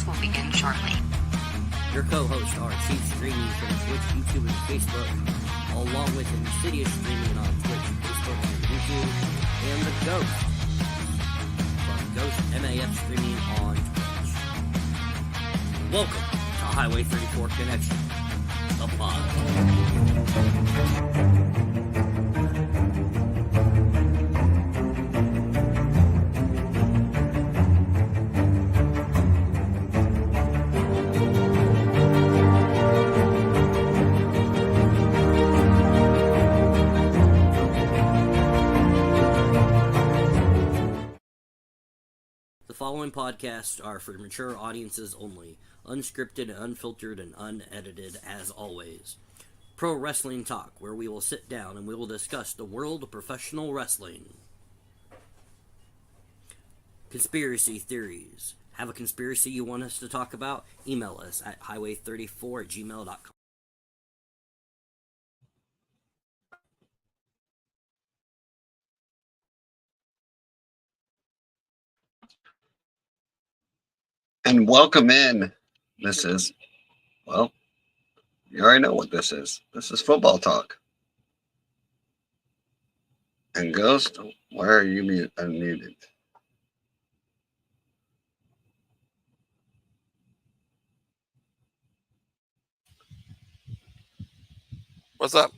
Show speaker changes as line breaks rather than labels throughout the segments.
Podcast will begin shortly.
Your co-hosts are Chief streaming from Twitch, YouTube, and Facebook, along with Insidious streaming on Twitch, Facebook, and YouTube, and the Ghost from Ghost MAF streaming on Twitch. Welcome to Highway 34 Connection, the pod. The following podcasts are for mature audiences only, unscripted, unfiltered, and unedited as always. Pro Wrestling Talk, where we will sit down and we will discuss the world of professional wrestling. Conspiracy theories. Have a conspiracy you want us to talk about? Email us at highway34@gmail.com.
And welcome in. This is, well, you already know what this is. This is football talk. And Ghost, where are you unmuted?
What's up?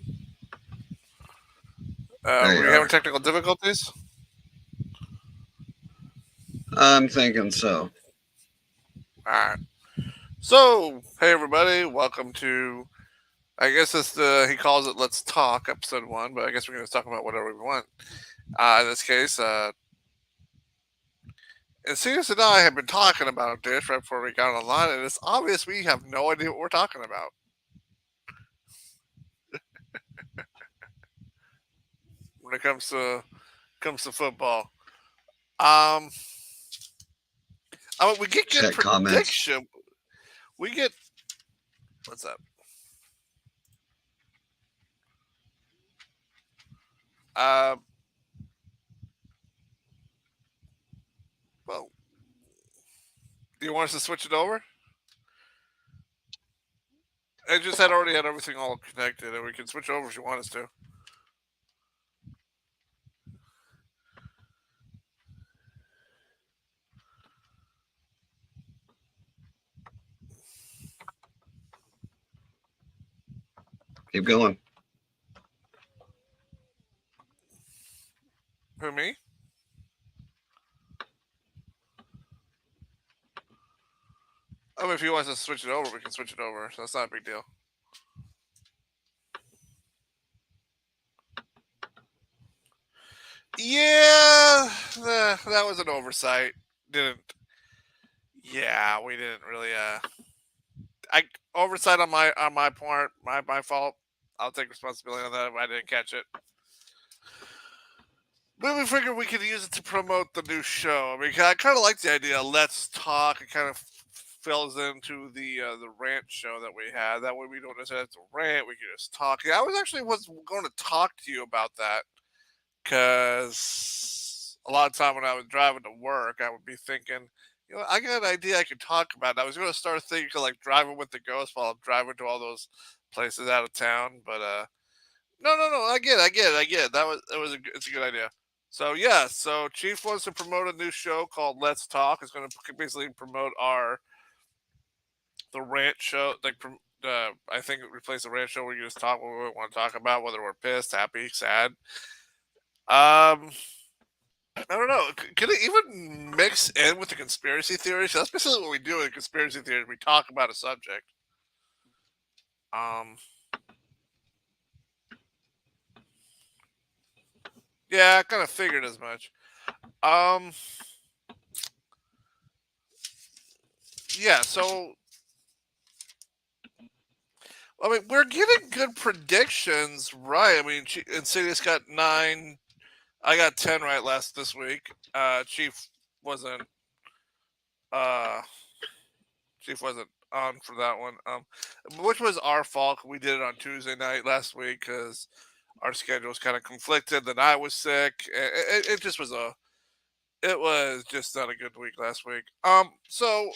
Were you having technical difficulties?
I'm thinking so.
All right. So, hey everybody, welcome to, I guess it's he calls it Let's Talk, episode 1, but I guess we're going to talk about whatever we want. In this case, and Sirius and I have been talking about this right before we got online, and it's obvious we have no idea what we're talking about. When it comes to football. We get good
Check
prediction.
Comments.
We get, what's up? Well, do you want us to switch it over? I just already had everything all connected, and we can switch over if you want us to.
Keep going.
Who, me? I mean, if he wants to switch it over, we can switch it over. So that's not a big deal. Yeah, that was an oversight. We didn't really. Oversight on my part, my fault. I'll take responsibility on that if I didn't catch it. But we figured we could use it to promote the new show. I mean, I kind of like the idea of Let's Talk. It kind of fills into the rant show that we had. That way we don't necessarily have to rant. We can just talk. I was going to talk to you about that because a lot of time when I was driving to work, I would be thinking, you know, I got an idea I could talk about. I was going to start thinking of like driving with the Ghost while I'm driving to all those places out of town. But no. I get it. It's a good idea. So yeah, so Chief wants to promote a new show called Let's Talk. It's going to basically promote the rant show. Like, I think replace the rant show where you just talk what we want to talk about, whether we're pissed, happy, sad. I don't know. Could it even mix in with the conspiracy theories? That's basically what we do with conspiracy theories. We talk about a subject. Yeah, I kind of figured as much. Yeah, so I mean, we're getting good predictions, right? I mean, Insidious got 9. I got 10 right this week. Chief wasn't on for that one. Which was our fault. We did it on Tuesday night last week because our schedules kind of conflicted. Then I was sick. It just was it was just not a good week last week. So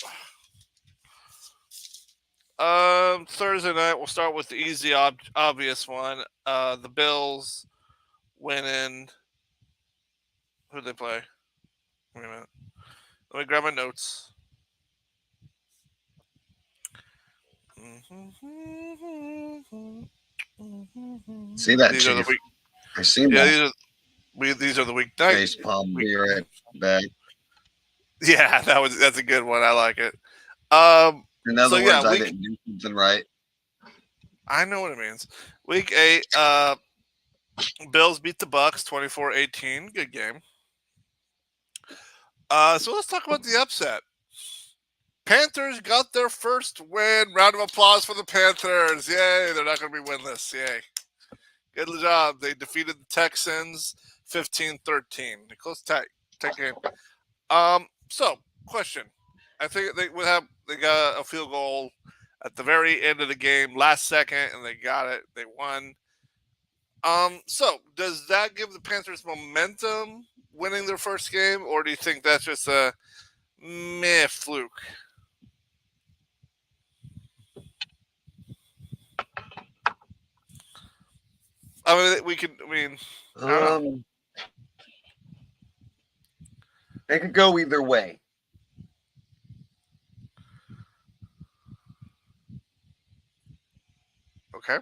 Thursday night, we'll start with the easy, obvious one. The Bills winning. Who did they play? Wait a minute. Let me grab my notes.
See that,
These are the
Chief?
week.
I seen
Yeah,
that.
these are the weeknight.
Face palm, be right back.
Yeah, that's a good one. I like it.
In other
So,
words,
yeah,
I didn't do something right.
I know what it means. Week 8, Bills beat the Bucks 24-18. Good game. So let's talk about the upset. Panthers got their first win. Round of applause for the Panthers. Yay, they're not going to be winless. Yay. Good job. They defeated the Texans 15-13. A close tight game. So, question. I think they got a field goal at the very end of the game, last second, and they got it. They won. So does that give the Panthers momentum winning their first game, or do you think that's just a meh fluke? I mean, I don't know.
It could go either way.
Okay.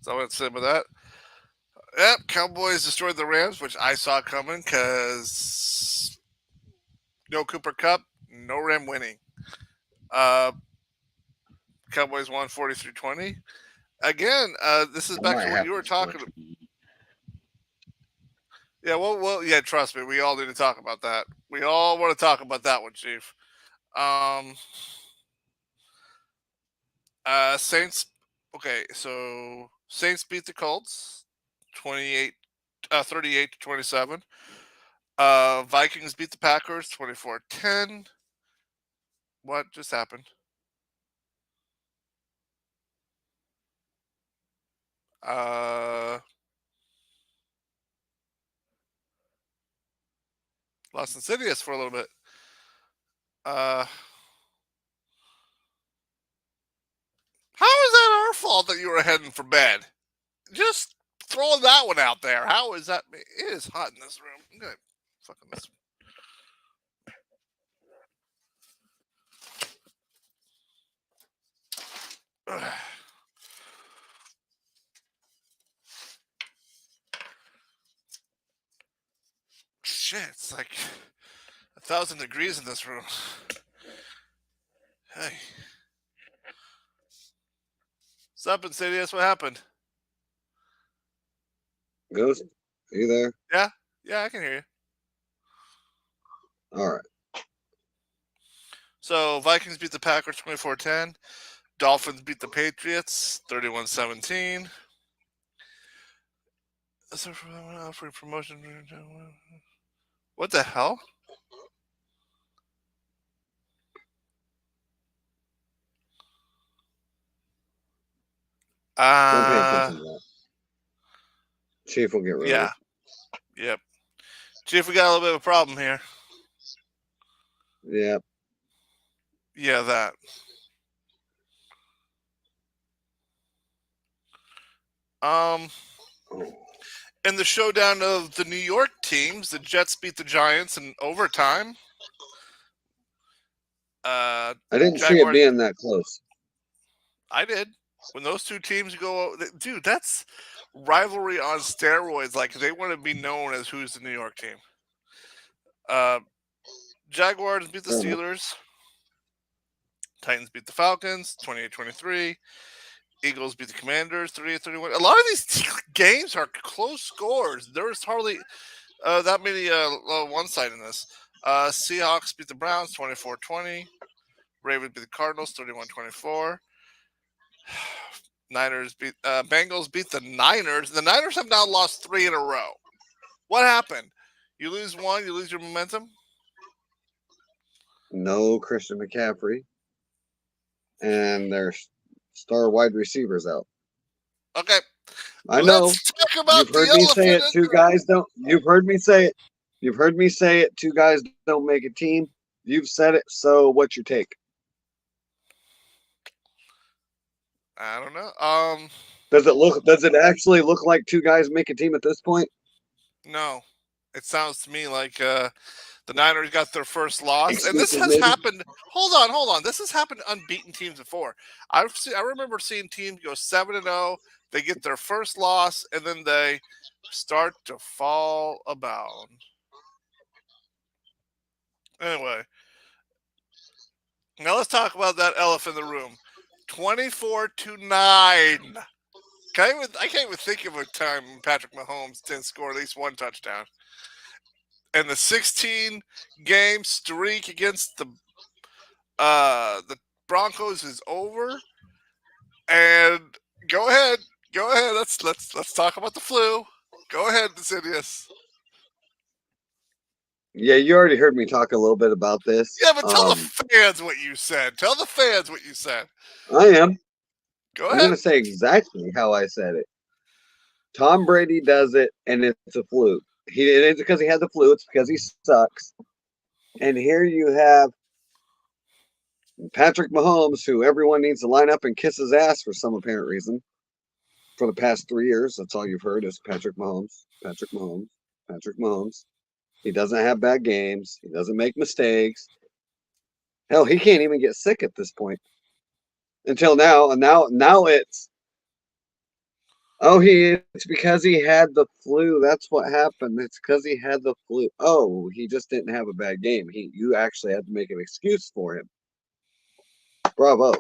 So I went to say with that. Yep, Cowboys destroyed the Rams, which I saw coming because no Cooper Kupp, no Ram winning. Cowboys won 43-20. Again, this is back to what you were talking about. Yeah, well, yeah, trust me, we all need to talk about that. We all want to talk about that one, Chief. Saints. Okay, so Saints beat the Colts 38-27. Vikings beat the Packers 24-10. What just happened? Lost Insidious for a little bit. How is that our fault that you were heading for bed? Just throwing that one out there. How is that? It is hot in this room. I'm gonna fucking this. Shit, it's like 1,000 degrees in this room. Hey. What's up, Insidious? What happened?
Ghost, are you there?
Yeah, I can hear you.
All right.
So, Vikings beat the Packers 24-10. Dolphins beat the Patriots 31-17. Offering promotion. What the hell?
Don't pay attention to that. Chief will get rid of it.
Yep. Chief, we got a little bit of a problem here.
Yep.
Yeah, that. In the showdown of the New York teams, the Jets beat the Giants in overtime.
I didn't see it being that close.
I did. When those two teams go, dude, that's rivalry on steroids. Like, they want to be known as who's the New York team. Jaguars beat the Steelers. Titans beat the Falcons 28-23. Eagles beat the Commanders 38-31. A lot of these games are close scores. There's hardly that many one side in this. Seahawks beat the Browns 24-20. Ravens beat the Cardinals 31-24. Bengals beat the Niners. The Niners have now lost 3 in a row. What happened? You lose one, you lose your momentum?
No Christian McCaffrey. And their star wide receivers out.
Okay.
I know.
Let's talk about
You've heard me say it. Two guys don't. You've heard me say it. You've heard me say it. Two guys don't make a team. You've said it. So what's your take?
I don't know.
Does it actually look like two guys make a team at this point?
No. It sounds to me like the Niners got their first loss, and this
Excuses,
has
maybe?
happened. Hold on. This has happened to unbeaten teams before. I remember seeing teams go 7-0. They get their first loss, and then they start to fall about. Anyway, now let's talk about that elephant in the room. 24-9. I can't even think of a time when Patrick Mahomes didn't score at least one touchdown. And the 16-game streak against the Broncos is over. And go ahead. Let's talk about the flu. Go ahead, Insidious.
Yeah, you already heard me talk a little bit about this.
Yeah, but tell the fans what you said.
I am.
Go
I'm
ahead.
going to say exactly how I said it. Tom Brady does it, and it's a fluke. It isn't because he had the flu. It's because he sucks. And here you have Patrick Mahomes, who everyone needs to line up and kiss his ass for some apparent reason. For the past 3 years, that's all you've heard is Patrick Mahomes, Patrick Mahomes, Patrick Mahomes. He doesn't have bad games. He doesn't make mistakes. Hell, he can't even get sick at this point. Until now, and now it's it's because he had the flu. That's what happened. It's because he had the flu. Oh, he just didn't have a bad game. You actually had to make an excuse for him. Bravo.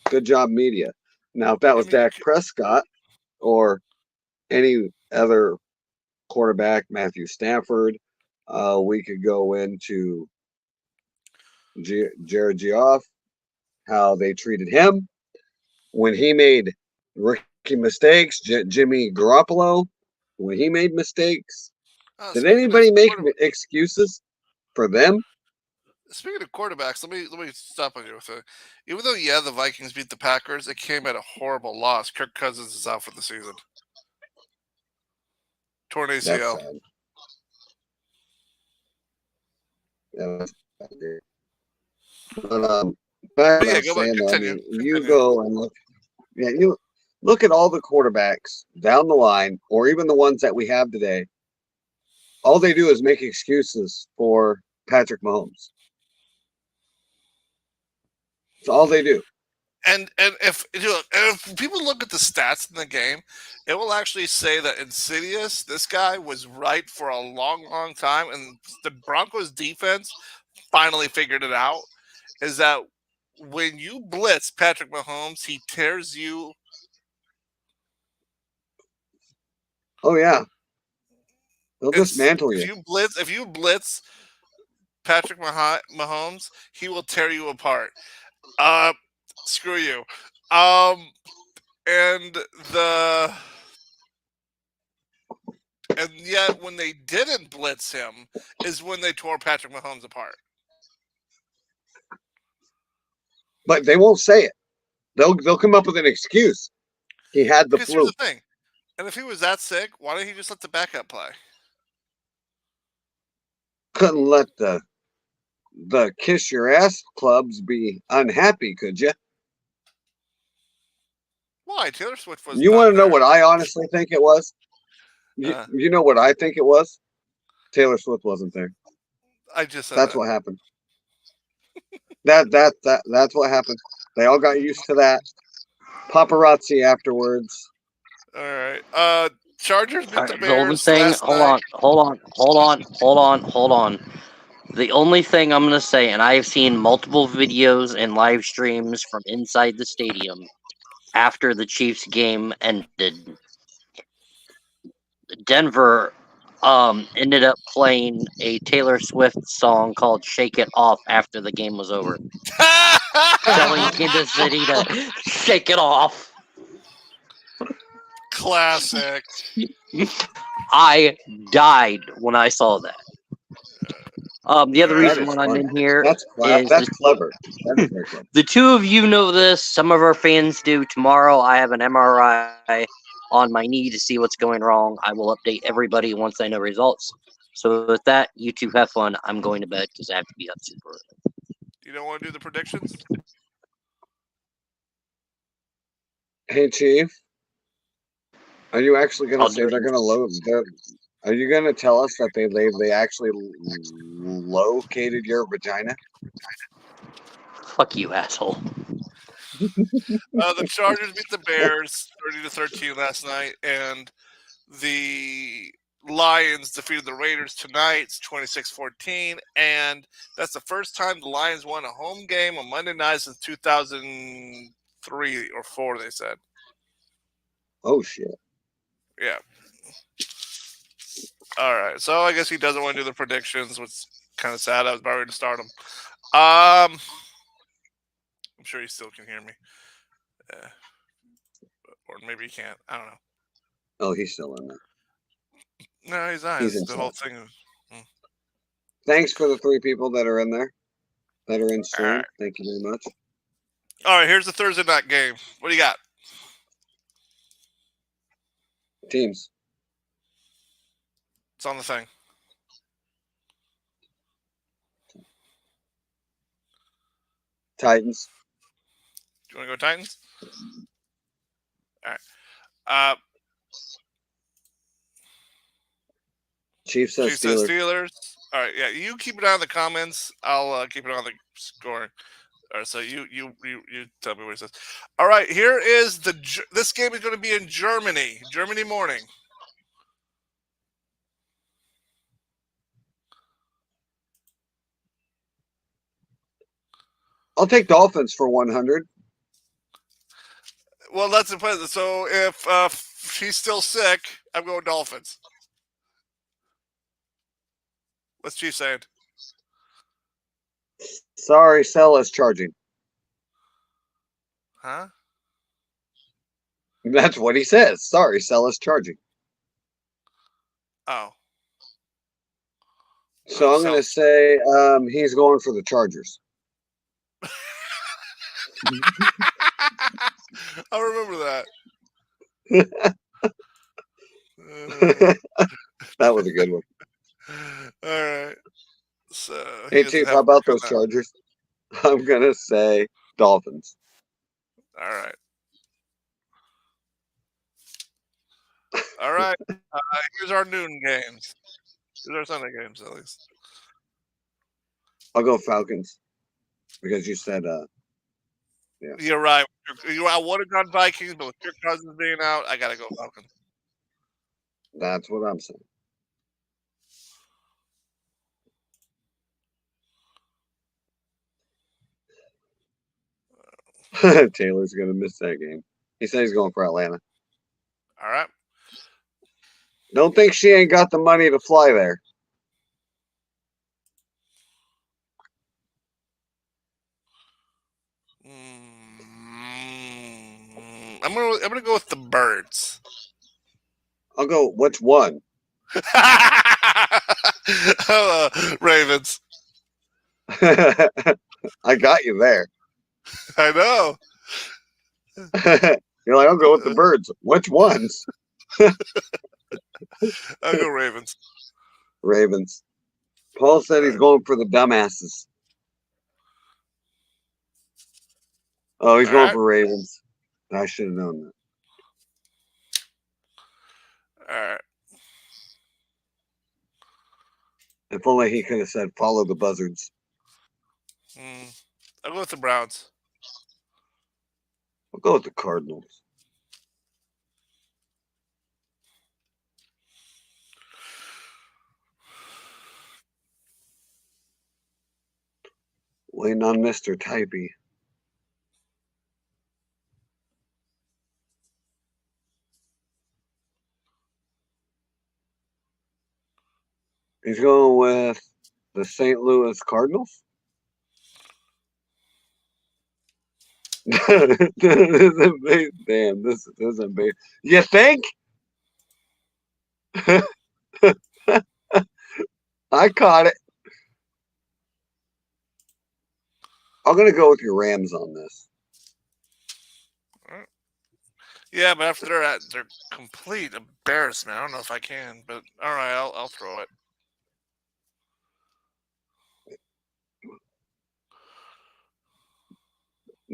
Good job, media. Now, if that was Dak Prescott or any other quarterback, Matthew Stafford, we could go into Jared Goff, how they treated him when he made rookie mistakes. Jimmy Garoppolo, when he made mistakes. Did anybody make excuses for them?
Speaking of quarterbacks, let me stop on you with it. Even though the Vikings beat the Packers, it came at a horrible loss. Kirk Cousins is out for the season. Torn ACL.
That's but you go and look. Yeah, you look at all the quarterbacks down the line, or even the ones that we have today. All they do is make excuses for Patrick Mahomes. That's all they do.
And if people look at the stats in the game, it will actually say that Insidious, this guy was right for a long time, and the Broncos defense finally figured it out. Is that when you blitz Patrick Mahomes, he tears you.
Oh yeah, he'll dismantle you.
If you blitz Patrick Mahomes, he will tear you apart. Screw you. And yet when they didn't blitz him is when they tore Patrick Mahomes apart.
But they won't say it. They'll come up with an excuse. He had the flu.
Here's the thing. And if he was that sick, why didn't he just let the backup play?
Couldn't let the kiss your ass clubs be unhappy, could you?
Why? Taylor Swift was.
You want to know what I honestly think it was? You know what I think it was? Taylor Swift wasn't there.
I just said
that's what happened. That's what happened. They all got used to that. Paparazzi afterwards.
All right. Chargers beat the Bears.
The only thing, hold on. The only thing I'm going to say, and I've seen multiple videos and live streams from inside the stadium after the Chiefs game ended. Denver ended up playing a Taylor Swift song called Shake It Off after the game was over. Telling Kansas City to shake it off.
Classic.
I died when I saw that. The other reason why I'm in here
that's clever. That's very clever.
The two of you know this. Some of our fans do. Tomorrow I have an MRI on my knee to see what's going wrong. I will update everybody once I know results. So with that, you two have fun. I'm going to bed because I have to be up super early.
You don't want to do the predictions?
Hey, Chief, are you actually going to
I'll
say
do it.
they're going to load? Are you going to tell us that they actually located your vagina?
Fuck you, asshole.
The Chargers beat the Bears 30-13 last night, and the Lions defeated the Raiders tonight 26-14, and that's the first time the Lions won a home game on Monday night since 2003 or 4, they said.
Oh shit!
Yeah. All right, so I guess he doesn't want to do the predictions, which is kind of sad. I was about ready to start him. I'm sure he still can hear me. Or maybe he can't. I don't know.
Oh, he's still in there.
No, he's not.
He's
The
inside.
whole thing.
Thanks for the 3 people that are in there, that are in stream.
Alright.
Thank you very much.
All right, here's the Thursday night game. What do you got?
Teams.
It's on the thing.
Titans.
Do you want to go Titans? All right.
Chiefs says
Chiefs says
Steelers.
Steelers. All right, yeah. You keep it on the comments. I'll keep it on the scoring. All right, so you tell me what it says. All right, here is this game is going to be in Germany morning.
I'll take Dolphins for 100.
Well, that's the plan. So if she's still sick, I'm going Dolphins. What's Chief saying?
Sorry, Sell is charging.
Huh?
That's what he says. Sorry, Sell is charging.
Oh.
So I'm going to say he's going for the Chargers.
I remember that.
That was a good one.
All right. So
hey, Chief, how about those Chargers? I'm going to say Dolphins.
All right. All right. Here's our noon games. Here's our Sunday games, at least.
I'll go Falcons because you said, yeah.
You're right. I would have gone Vikings, but with Kirk Cousins being out, I got to go Falcons.
That's what I'm saying. Taylor's going to miss that game. He said he's going for Atlanta.
All right.
Don't think she ain't got the money to fly there.
I'm gonna go with the Birds.
I'll go. Which one?
Ravens.
I got you there.
I know.
You're like, I'll go with the Birds. Which ones?
I'll go Ravens.
Ravens. Paul said he's going for the dumbasses. Oh, he's going for Ravens. I should have known that.
All right.
If only he could have said, follow the buzzards.
I'll go with the Browns.
I'll go with the Cardinals. Waiting on Mr. Typey. He's going with the St. Louis Cardinals. Damn, this is amazing. You think? I caught it. I'm going to go with your Rams on this.
Yeah, but after they're complete embarrassment, I don't know if I can, but all right, I'll throw it.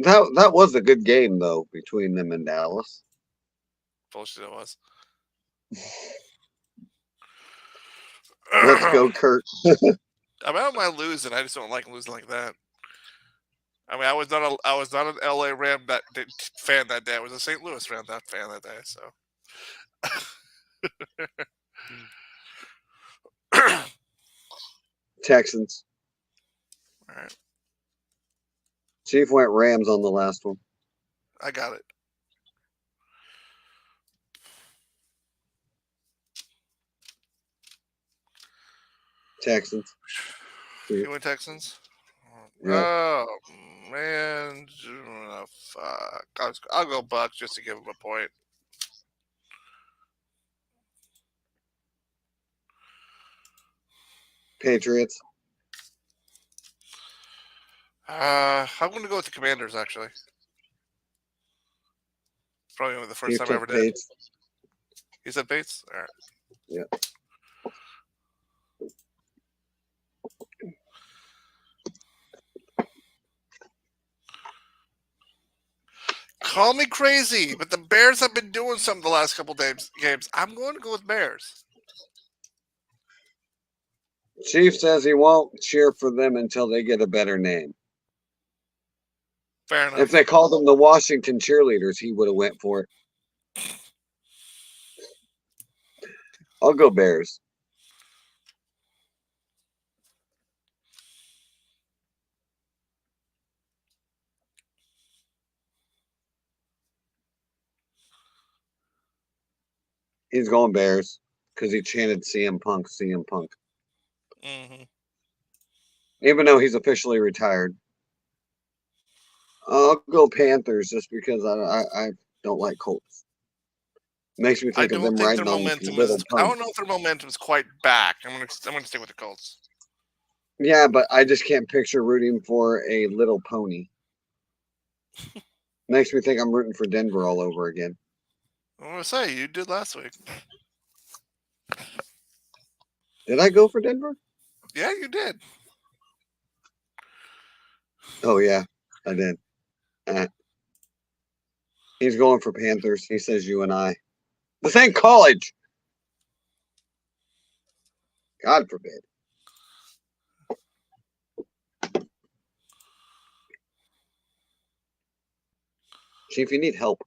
That was a good game though between them and Dallas.
Bullshit it was.
Let's go, Kurt.
I mean, I don't mind losing. I just don't like losing like that. I mean, I was not an LA Ram fan that day. I was a St. Louis Ram fan that day. So.
Texans.
All right,
Chief went Rams on the last one.
I got it.
Texans.
You went Texans?
Yeah.
Oh man, fuck! I'll go Bucks just to give him a point.
Patriots.
I'm going to go with the Commanders. Actually, probably only the first
You
time I
took
ever did.
Pates.
You said Bates. All right.
Yeah.
Call me crazy, but the Bears have been doing something the last couple games. I'm going to go with Bears.
Chief says he won't cheer for them until they get a better name.
Fair enough.
If they called them the Washington Cheerleaders, he would have went for it. I'll go Bears. He's going Bears because he chanted CM Punk, CM Punk.
Mm-hmm.
Even though he's officially retired. I'll go Panthers just because I don't like Colts. Makes me think of them riding on little
I don't
punks.
know if their momentum is quite back. I'm gonna stick with the Colts.
Yeah, but I just can't picture rooting for a little pony. Makes me think I'm rooting for Denver all over again.
I want to say you did last week.
Did I go for Denver?
Yeah, you did.
Oh yeah, I did. He's going for Panthers. He says you and I. The same college. God forbid. Chief, you need help.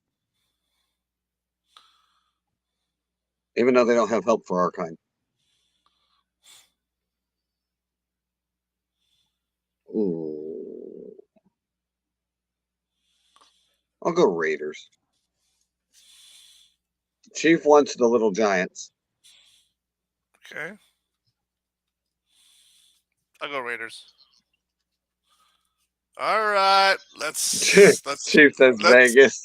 Even though they don't have help for our kind. Ooh. I'll go Raiders. Chief wants the Little Giants.
Okay. I'll go Raiders. All right, let's
Chief says Vegas.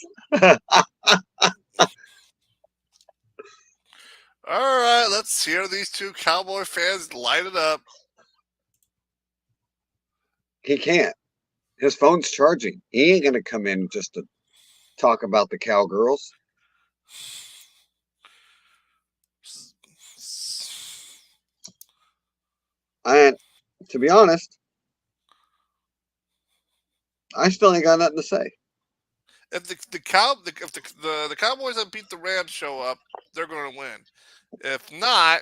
All right, let's hear these two Cowboy fans light it up.
He can't. His phone's charging. He ain't gonna come in just to talk about the Cowgirls. And to be honest, I still ain't got nothing to say.
If the Cowboys that beat the Rams show up, they're going to win. If not,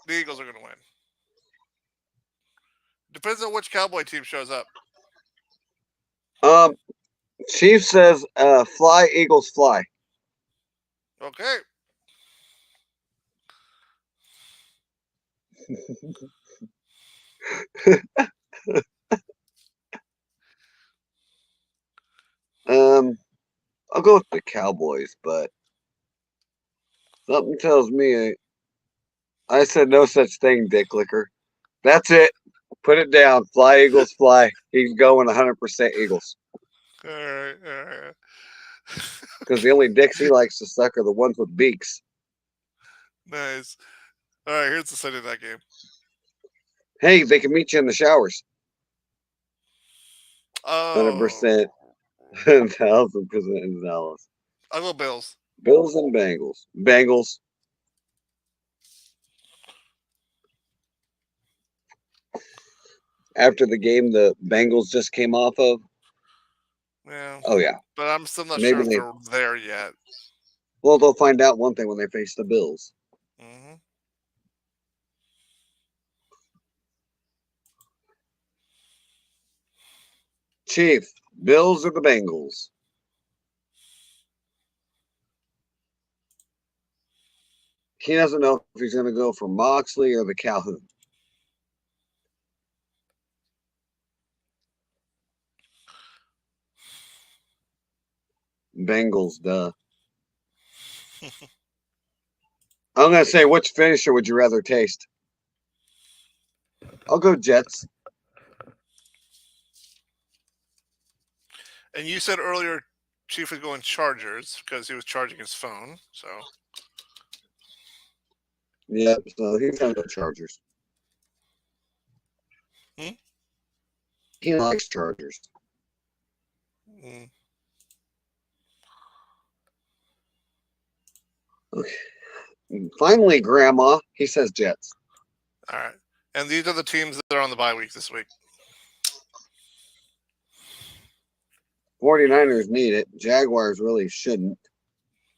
the Eagles are going to win. Depends on which Cowboy team shows up.
Chief says, "Fly Eagles fly."
Okay.
I'll go with the Cowboys, but something tells me I said no such thing, Dick Licker. That's it. Put it down. Fly Eagles fly. He's going 100% Eagles.
All right.
Because the only dicks he likes to suck are the ones with beaks.
Nice. All right, here's the set of that game.
Hey, they can meet you in the showers.
Oh.
100%. 1,000% in Dallas.
I'll go Bills.
Bills and Bengals. Bengals. After the game the Bengals just came off of,
Yeah,
Oh yeah.
but I'm still not
Maybe
sure if
they.
they're there yet.
Well, they'll find out one thing when they face the Bills.
Hmm.
Chief, Bills or the Bengals? He doesn't know if he's going to go for Moxley or the Calhoun. Bengals, duh. I'm going to say, which finisher would you rather taste? I'll go Jets.
And you said earlier Chief was going Chargers because he was charging his phone. So
Yep, so he's going to go Chargers.
Hmm?
He likes Chargers.
mm.
Okay. Finally, Grandma, he says Jets.
All right. And these are the teams that are on the bye week this week.
49ers need it. Jaguars really shouldn't.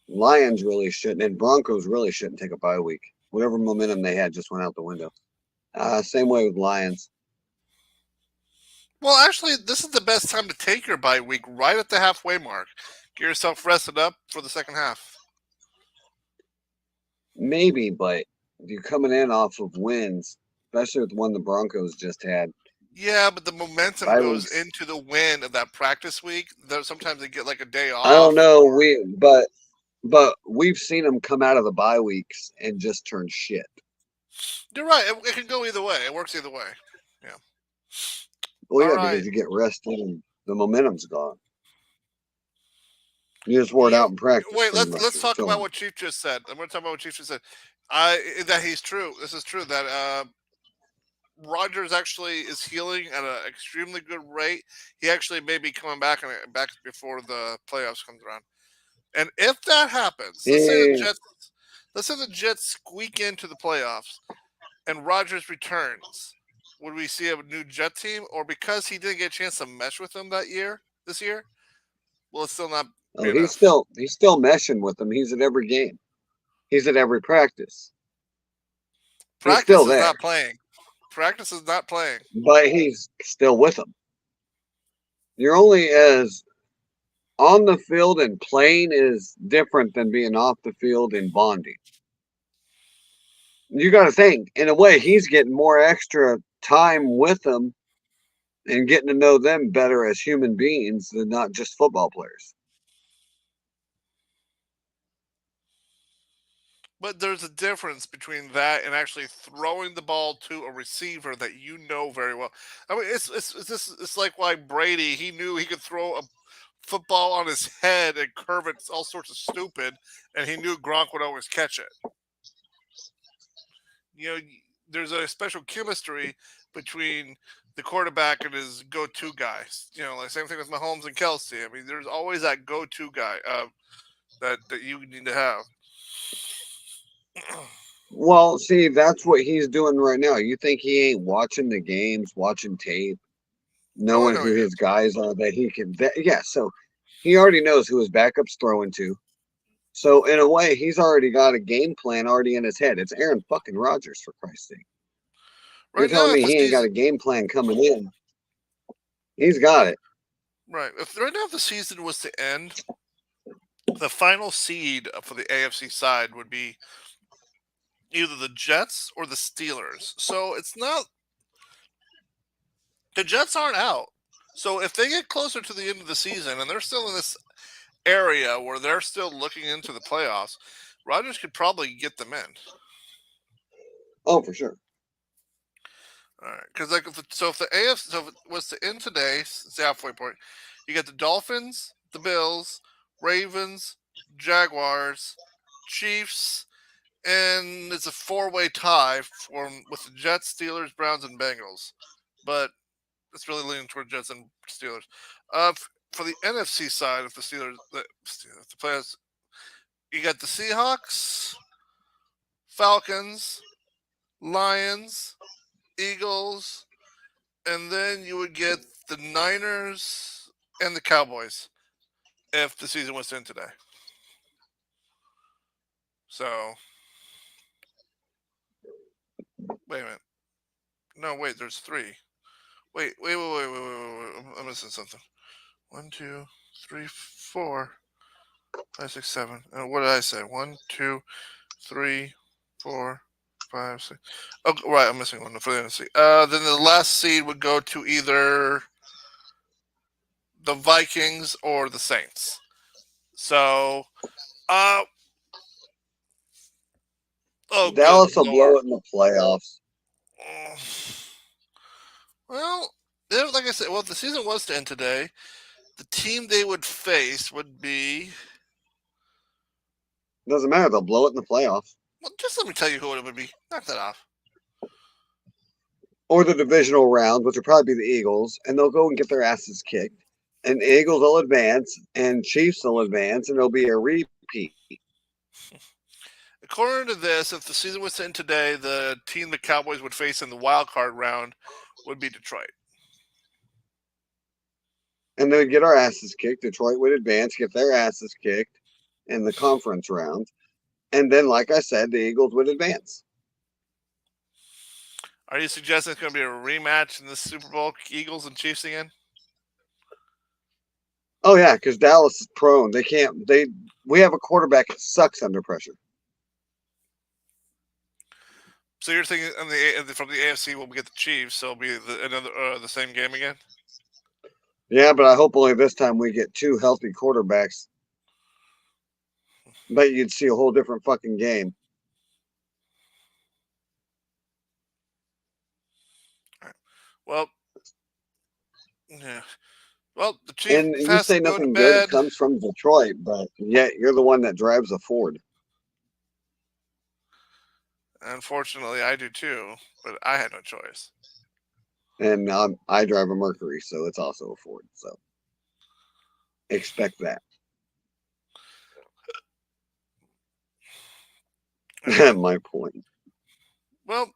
Lions really shouldn't. And Broncos really shouldn't take a bye week. Whatever momentum they had just went out the window. Same way with Lions.
Well, actually, this is the best time to take your bye week right at the halfway mark. Get yourself rested up for the second half.
Maybe, but you're coming in off of wins, especially with the one the Broncos just had.
Yeah, but the momentum
Bye
goes
weeks.
into the win of that practice week. Sometimes they get like a day off.
I don't know. But we've seen them come out of the bye weeks and just turn shit.
You're right. It can go either way. It works either way. Yeah.
Well, yeah,
All right.
because you get rested and the momentum's gone. You just wore it out in practice.
Wait,
pretty much.
let's talk
It's
about
over.
what Chief just said. I'm going to talk about what Chief just said. That he's true. This is true. That Rodgers actually is healing at an extremely good rate. He actually may be coming back before the playoffs comes around. And if that happens,
Yeah.
let's say the Jets squeak into the playoffs and Rodgers returns, would we see a new Jet team? Or because he didn't get a chance to mesh with them this year, will it still not be
Oh,
enough?
he's still meshing with them. He's at every game. He's at every practice. He's
Practice
still
is
there,
not playing. Practice is not playing.
but he's still with them. You're only as on the field and playing is different than being off the field and bonding. You got to think, in a way, he's getting more extra time with them and getting to know them better as human beings than not just football players.
But there's a difference between that and actually throwing the ball to a receiver that you know very well. I mean, it's like why Brady, he knew he could throw a football on his head and curve it all sorts of stupid, and he knew Gronk would always catch it. You know, there's a special chemistry between the quarterback and his go-to guys. You know, like same thing with Mahomes and Kelsey. I mean, there's always that go-to guy that you need to have.
Well, see, that's what he's doing right now. You think he ain't watching the games, watching tape,
Oh, I
knowing
know
who
he
his
is.
guys are that he can yeah, so he already knows who his backup's throwing to. So in a way, he's already got a game plan already in his head. It's Aaron fucking Rodgers, for Christ's sake. You're
Right
telling
now, if
me
the
he ain't got
season,
a game plan coming in. He's got it.
right, if right now if the season was to end, the final seed for the AFC side would be either the Jets or the Steelers. So it's not the Jets aren't out. So if they get closer to the end of the season and they're still in this area where they're still looking into the playoffs, Rodgers could probably get them in.
Oh, for sure.
All right, because like if the AFC if it was to end today, it's the halfway point. You get the Dolphins, the Bills, Ravens, Jaguars, Chiefs, and it's a four-way tie with the Jets, Steelers, Browns, and Bengals. But it's really leaning toward Jets and Steelers. For the NFC side, if the Steelers, the players, you got the Seahawks, Falcons, Lions, Eagles, and then you would get the Niners and the Cowboys if the season was to end today. So, wait a minute. No, wait, there's 3. Wait. I'm missing something. 1, 2, 3, 4, 5, 6, 7. What did I say? 1, 2, 3, 4, 5, 6. Oh, right, I'm missing one for the NFC. Then the last seed would go to either the Vikings or the Saints. So,
Dallas will blow it in the playoffs.
Well, like I said, if the season was to end today, the team they would face would be.
Doesn't matter. They'll blow it in the playoffs.
Well, just let me tell you who it would be. Knock that off.
Or the divisional round, which will probably be the Eagles, and they'll go and get their asses kicked. And the Eagles will advance, and Chiefs will advance, and it'll be a repeat.
According to this, if the season was to end today, the team the Cowboys would face in the wild card round would be Detroit.
And they'd get our asses kicked. Detroit would advance, get their asses kicked in the conference round. And then, like I said, the Eagles would advance.
Are you suggesting it's going to be a rematch in the Super Bowl, Eagles and Chiefs again?
Oh, yeah, because Dallas is prone. We have a quarterback that sucks under pressure.
So you're thinking from the AFC we'll get the Chiefs, so it'll be the same game again?
Yeah, but I hope only this time we get 2 healthy quarterbacks. Bet you'd see a whole different fucking game.
All right. Well, yeah. Well, the Chiefs.
And you say nothing good comes from Detroit, but yet you're the one that drives a Ford.
Unfortunately, I do too, but I had no choice.
And I drive a Mercury, so it's also a Ford. So expect that. My point.
Well,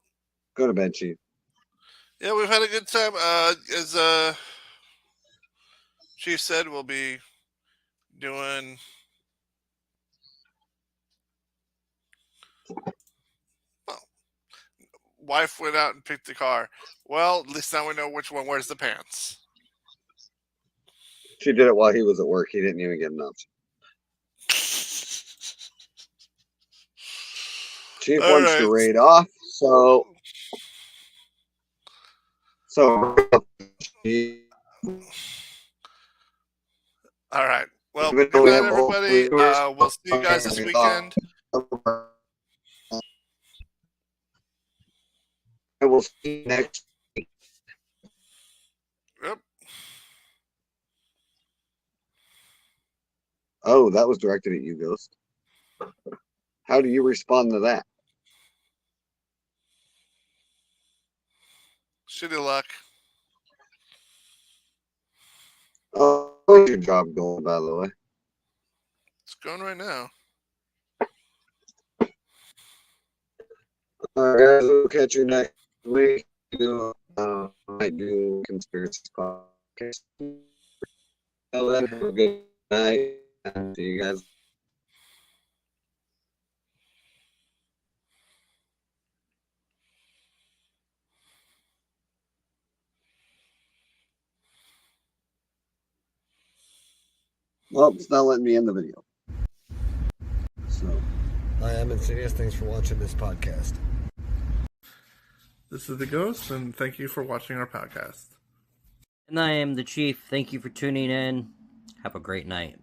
go to bed, Chief.
Yeah, we've had a good time. As Chief said, we'll be doing. Well, wife went out and picked the car. Well, at least now we know which one wears the pants.
She did it while he was at work. He didn't even get an option. Chief wants to raid off, so
all right. Well, good night, everybody. We'll see you guys this weekend.
And we'll see you next week.
Yep.
Oh, that was directed at you, Ghost. How do you respond to that?
Shitty luck.
Oh, how's your job going, by the way?
It's going right now.
All right, guys, we'll catch you next week. Might do conspiracy podcast. Well, then, have a good night. And see you guys. Well, it's not letting me end the video. So,
I am Insidious. Thanks for watching this podcast.
This is the Ghost, and thank you for watching our podcast.
And I am the Chief. Thank you for tuning in. Have a great night.